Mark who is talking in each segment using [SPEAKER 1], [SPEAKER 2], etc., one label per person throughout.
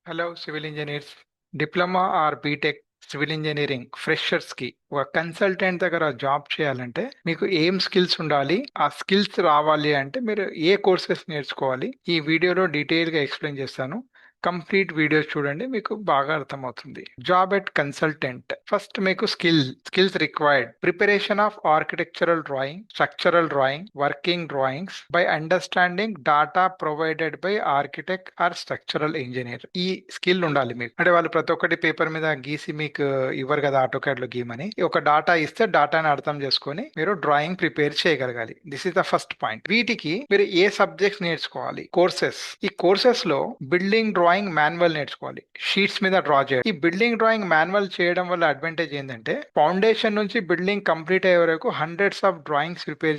[SPEAKER 1] Hello civil engineers. Diploma or BTech civil engineering freshers కి ఒక consultant దగ్గర job చేయాలంటే మీకు ఏం స్కిల్స్ ఉండాలి, ఆ స్కిల్స్ రావాలి అంటే మీరు ఏ కోర్సెస్ నేర్చుకోవాలి, ఈ వీడియోలో డీటెయిల్ గా ఎక్స్ప్లెయిన్ చేస్తాను. కంప్లీట్ వీడియోస్ చూడండి, మీకు బాగా అర్థమవుతుంది. Job at consultant. ఫస్ట్ మీకు skills required: preparation of architectural drawing, structural drawing, working drawings by understanding data provided by architect or structural engineer. ఈ స్కిల్ ఉండాలి మీకు. అంటే వాళ్ళు ప్రతి ఒక్కటి పేపర్ మీద గీసి మీకు ఇవ్వరు కదా, ఆటోకాడ్ లో గీమని. ఒక డాటా ఇస్తే డాటాని అర్థం చేసుకొని మీరు డ్రాయింగ్ ప్రిపేర్ చేయగలగాలి. This is the first point. వీటికి మీరు ఏ సబ్జెక్ట్స్ నేర్చుకోవాలి? కోర్సెస్. ఈ కోర్సెస్ లో బిల్డింగ్ డ్రాయింగ్ మాన్యువల్ నేర్చుకోవాలి, షీట్స్ మీద డ్రా చేయడం. ఈ బిల్డింగ్ డ్రాయింగ్ మాన్యువల్ చేయడం వల్ల అడ్వాంటేజ్ ఏంటంటే ఫౌండేషన్ నుంచి బిల్డింగ్ కంప్లీట్ అయ్యే వరకు హండ్రెడ్స్ ఆఫ్ డ్రాయింగ్స్ ప్రిపేర్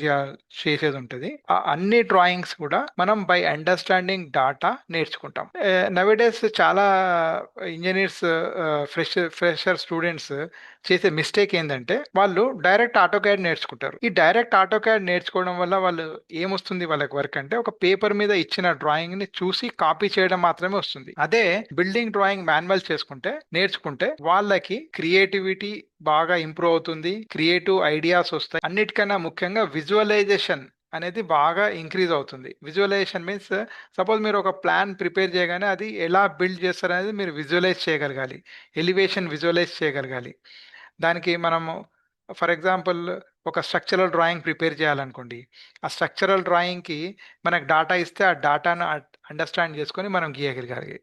[SPEAKER 1] చేసేది ఉంటుంది. ఆ అన్ని డ్రాయింగ్స్ కూడా మనం బై అండర్స్టాండింగ్ డాటా నేర్చుకుంటాం. నవేడేస్ చాలా ఇంజనీర్స్, ఫ్రెషర్ స్టూడెంట్స్ చేసే మిస్టేక్ ఏంటంటే వాళ్ళు డైరెక్ట్ ఆటోకాడ్ నేర్చుకుంటారు. ఈ డైరెక్ట్ ఆటోకాడ్ నేర్చుకోవడం వల్ల వాళ్ళు ఏమొస్తుంది వాళ్ళకి వర్క్ అంటే ఒక పేపర్ మీద ఇచ్చిన డ్రాయింగ్ ని చూసి కాపీ చేయడం మాత్రమే వస్తుంది. అదే బిల్డింగ్ డ్రాయింగ్ మాన్యువల్ నేర్చుకుంటే వాళ్ళకి క్రియేటివిటీ బాగా ఇంప్రూవ్ అవుతుంది, క్రియేటివ్ ఐడియాస్ వస్తాయి. అన్నిటికన్నా ముఖ్యంగా విజువలైజేషన్ అనేది బాగా ఇంక్రీజ్ అవుతుంది. విజువలైజేషన్ మీన్స్ సపోజ్ మీరు ఒక ప్లాన్ ప్రిపేర్ చేయగానే అది ఎలా బిల్డ్ చేస్తారు అనేది మీరు విజువలైజ్ చేయగలగాలి, ఎలివేషన్ విజువలైజ్ చేయగలగాలి. దానికి మనము ఫర్ ఎగ్జాంపుల్ ఒక స్ట్రక్చరల్ డ్రాయింగ్ ప్రిపేర్ చేయాలనుకోండి. ఆ స్ట్రక్చరల్ డ్రాయింగ్కి మనకు డాటా ఇస్తే ఆ డాటాను అండర్స్టాండ్ చేసుకొని మనం గీయగలగాలి.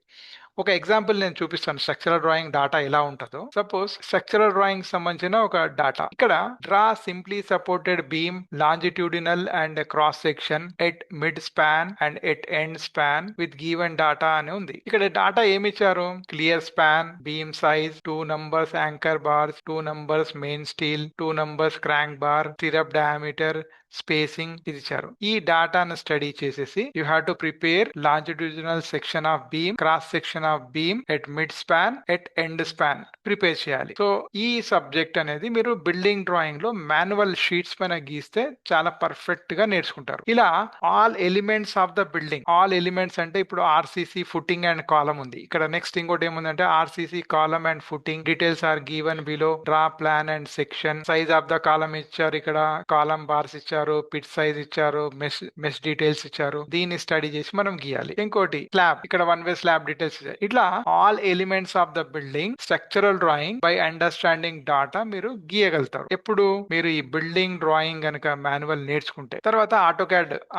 [SPEAKER 1] ఒక ఎగ్జాంపుల్ నేను చూపిస్తాను స్ట్రక్చరల్ డ్రాయింగ్ డాటా ఎలా ఉంటుందో. సపోజ్ స్ట్రక్చరల్ డ్రాయింగ్ సంబంధించిన ఒక డాటా ఇక్కడ draw simply supported beam longitudinal and cross section at mid span and at end span with given data అని ఉంది. ఇక్కడ డాటా ఏమి ఇచ్చారు? Clear span, beam size, 2 numbers anchor bars, 2 numbers main steel, 2 numbers crank bar, stirrup diameter, spacing ఇది ఇచ్చారు. ఈ డాటాను study చేసేసి you have to prepare longitudinal section of beam, cross section of beam at mid span, at end span prepare చేయాలి. So ఈ subject అనేది మీరు building drawing లో మాన్యువల్ షీట్స్ పైన గీస్తే చాలా పర్ఫెక్ట్ గా నేర్చుకుంటారు. ఇలా all elements of the building, all elements అంటే ఇప్పుడు ఆర్సీసీ ఫుటింగ్ అండ్ కాలం ఉంది. ఇక్కడ నెక్స్ట్ ఇంకోటి ఏముందంటే RCC column and footing details are given below, draw plan and section, size of the column ఇచ్చారు, ఇక్కడ కాలం బార్స్ ఇచ్చారు, పిట్ సైజ్ ఇచ్చారు, మెష్ డీటెయిల్స్ ఇచ్చారు. దీన్ని స్టడీ చేసి మనం గీయాలి. ఇంకోటి స్లాబ్, ఇక్కడ వన్ వే స్లాబ్ డీటెయిల్స్ ఇచ్చారు. ఇట్లా all elements of the building structural drawing by understanding data మీరు గీయగలుగుతారు. ఎప్పుడు మీరు ఈ బిల్డింగ్ డ్రాయింగ్ గనక మాన్యువల్ నేర్చుకుంటే. తర్వాత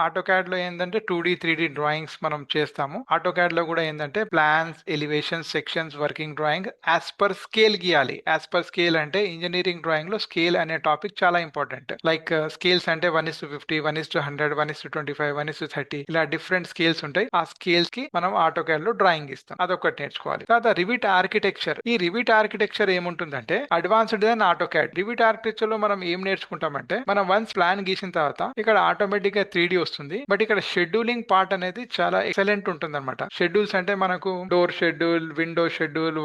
[SPEAKER 1] ఆటోకాడ్ లో ఏంటంటే 2D 3D డ్రాయింగ్స్ మనం చేస్తాము. ఆటోకాడ్ లో కూడా ఏంటంటే plans, elevation, sections, working drawing as per scale గీయాలి. యాజ్ పర్ స్కేల్ అంటే ఇంజనీరింగ్ డ్రాయింగ్ లో స్కేల్ అనే టాపిక్ చాలా ఇంపార్టెంట్. లైక్ స్కేల్స్ అంటే 1:50, 1:100, 1:25, 1:30 ఇలా డిఫరెంట్ స్కేల్స్ ఉంటాయి. ఆ స్కేల్స్ కి మనం ఆటోకాడ్ లో డ్రాయింగ్ ఇస్తాం. అదొకటి నేర్చుకోవాలి. తర్వాత రివిట్ ఆర్కిటెక్చర్. ఈ రివిట్ ఆర్కిటెక్చర్ ఏముంటుందంటే advanced then AutoCAD. Revit architecture లో మనం ఏం నేర్చుకుంటామంటే మనం వన్స్ ప్లాన్ గీసిన తర్వాత ఇక్కడ ఆటోమేటిక్ గా 3D వస్తుంది. బట్ ఇక్కడ షెడ్యూలింగ్ పార్ట్ అనేది చాలా ఎక్సలెంట్ ఉంటుంది అనమాట. షెడ్యూల్స్ అంటే మనకు door schedule, window schedule,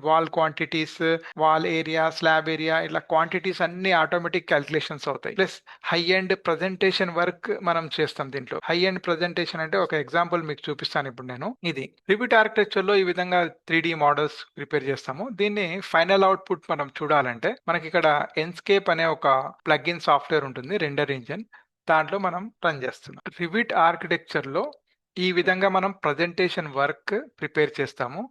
[SPEAKER 1] wall quantities, wall area, slab area, ఇలా క్వాంటిటీస్ అన్ని ఆటోమేటిక్ క్యాల్కులేషన్స్ అవుతాయి. Plus high end presentation work మనం చేస్తాం దీంట్లో. హై ఎండ్ ప్రజెంటేషన్ అంటే ఒక ఎగ్జాంపుల్ మీకు చూపిస్తాను ఇప్పుడు నేను. ఇది రివిట్ ఆర్కిటెక్చర్ లో ఈ విధంగా 3D మోడల్స్ ప్రిపేర్ చేస్తాము. దీన్ని ఫైనల్ అవుట్పుట్ మనం చూడాలంటే మనకి ఇక్కడ ఎన్స్కేప్ అనే ఒక ప్లగ్ఇన్ సాఫ్ట్వేర్ ఉంటుంది, రెండర్ ఇంజిన్. దాంట్లో మనం రన్ చేస్తున్నాం. రివిట్ ఆర్కిటెక్చర్ లో ఈ విధంగా మనం ప్రజెంటేషన్ వర్క్ ప్రిపేర్ చేస్తాము.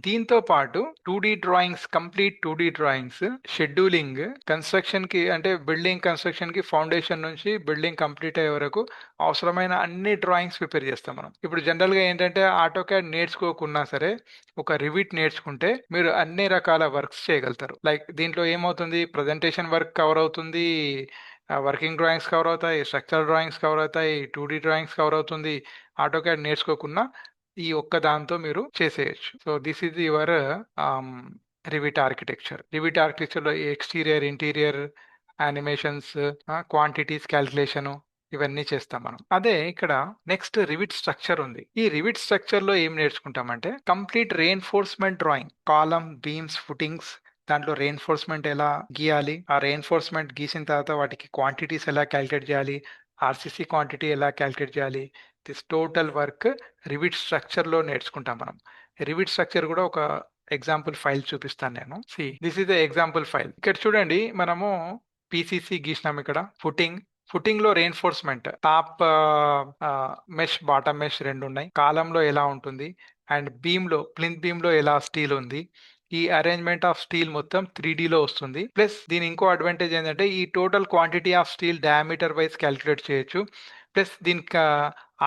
[SPEAKER 1] దీంతో పాటు 2D drawings, complete 2D drawings, scheduling, construction కి అంటే బిల్డింగ్ కన్స్ట్రక్షన్ కి ఫౌండేషన్ నుంచి బిల్డింగ్ కంప్లీట్ అయ్యే వరకు అవసరమైన అన్ని డ్రాయింగ్స్ ప్రిపేర్ చేస్తాం మనం. ఇప్పుడు జనరల్ గా ఏంటంటే ఆటోకాడ్ నేర్చుకోకున్నా సరే ఒక రివిట్ నేర్చుకుంటే మీరు అన్ని రకాల వర్క్స్ చేయగలుగుతారు. లైక్ దీంట్లో ఏమవుతుంది, ప్రజెంటేషన్ వర్క్ కవర్ అవుతుంది, వర్కింగ్ డ్రాయింగ్స్ కవర్ అవుతాయి, స్ట్రక్చరల్ డ్రాయింగ్స్ కవర్ అవుతాయి, 2D డ్రాయింగ్స్ కవర్ అవుతుంది. ఆటోకాడ్ నేర్చుకోకున్నా ఈ ఒక్క దాంతో మీరు చేసేయచ్చు. So this is your Revit architecture. Revit architecture లో exterior, interior, animations, quantities calculation ఇవన్నీ చేస్తాం మనం. అదే ఇక్కడ నెక్స్ట్ రివిట్ స్ట్రక్చర్ ఉంది. ఈ రివిట్ స్ట్రక్చర్ లో ఏం నేర్చుకుంటామంటే కంప్లీట్ రెయిన్ఫోర్స్మెంట్ డ్రాయింగ్, కాలం, బీమ్స్, ఫుటింగ్స్, దాంట్లో రెయిన్ఫోర్స్మెంట్ ఎలా గీయాలి, ఆ రెయిన్ఫోర్స్మెంట్ గీసిన తర్వాత వాటికి క్వాంటిటీస్ ఎలా క్యాల్కులేట్ చేయాలి, ఆర్సీసీ క్వాంటిటీ ఎలా క్యాల్కులేట్ చేయాలి, this total work rivet structure లో నేర్చుకుంటాం మనం. రివిట్ స్ట్రక్చర్ కూడా ఒక ఎగ్జాంపుల్ ఫైల్ చూపిస్తాను నేను. This is the example file. ఇక్కడ చూడండి, మనము పిసిసి గీసినాం. ఇక్కడ ఫుటింగ్ లో reinforcement top mesh, bottom mesh రెండు ఉన్నాయి. కాలంలో ఎలా ఉంటుంది అండ్ ప్లింత్ బీమ్ లో ఎలా స్టీల్ ఉంది. ఈ అరేంజ్మెంట్ ఆఫ్ స్టీల్ మొత్తం 3D లో వస్తుంది. ప్లస్ దీని ఇంకో అడ్వాంటేజ్ ఏంటంటే ఈ total quantity of steel diameter wise calculate చేయొచ్చు. ప్లస్ దీనికి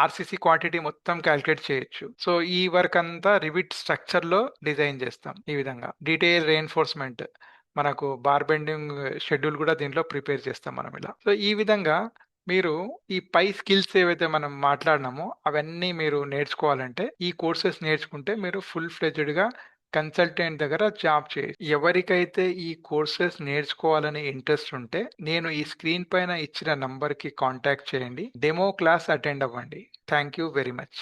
[SPEAKER 1] ఆర్సిసి క్వాంటిటీ మొత్తం క్యాలిక్యులేట్ చేయొచ్చు. సో ఈ వర్క్ అంతా రివిట్ స్ట్రక్చర్ లో డిజైన్ చేస్తాం. ఈ విధంగా డీటెయిల్ రెయిన్ఫోర్స్మెంట్, మనకు బార్ బెండింగ్ షెడ్యూల్ కూడా దీంట్లో ప్రిపేర్ చేస్తాం మనం ఇలా. సో ఈ విధంగా మీరు ఈ పై స్కిల్స్ ఏవైతే మనం మాట్లాడినామో అవన్నీ మీరు నేర్చుకోవాలంటే ఈ కోర్సెస్ నేర్చుకుంటే మీరు ఫుల్ ఫ్లెడ్జ్డ్ గా కన్సల్టెంట్ దగ్గర జాబ్ చేయొచ్చు. ఎవరికైతే ఈ కోర్సెస్ నేర్చుకోవాలని ఇంట్రెస్ట్ ఉంటే నేను ఈ స్క్రీన్ పైన ఇచ్చిన నంబర్ కి కాంటాక్ట్ చేయండి. డెమో క్లాస్ అటెండ్ అవ్వండి. Thank you very much.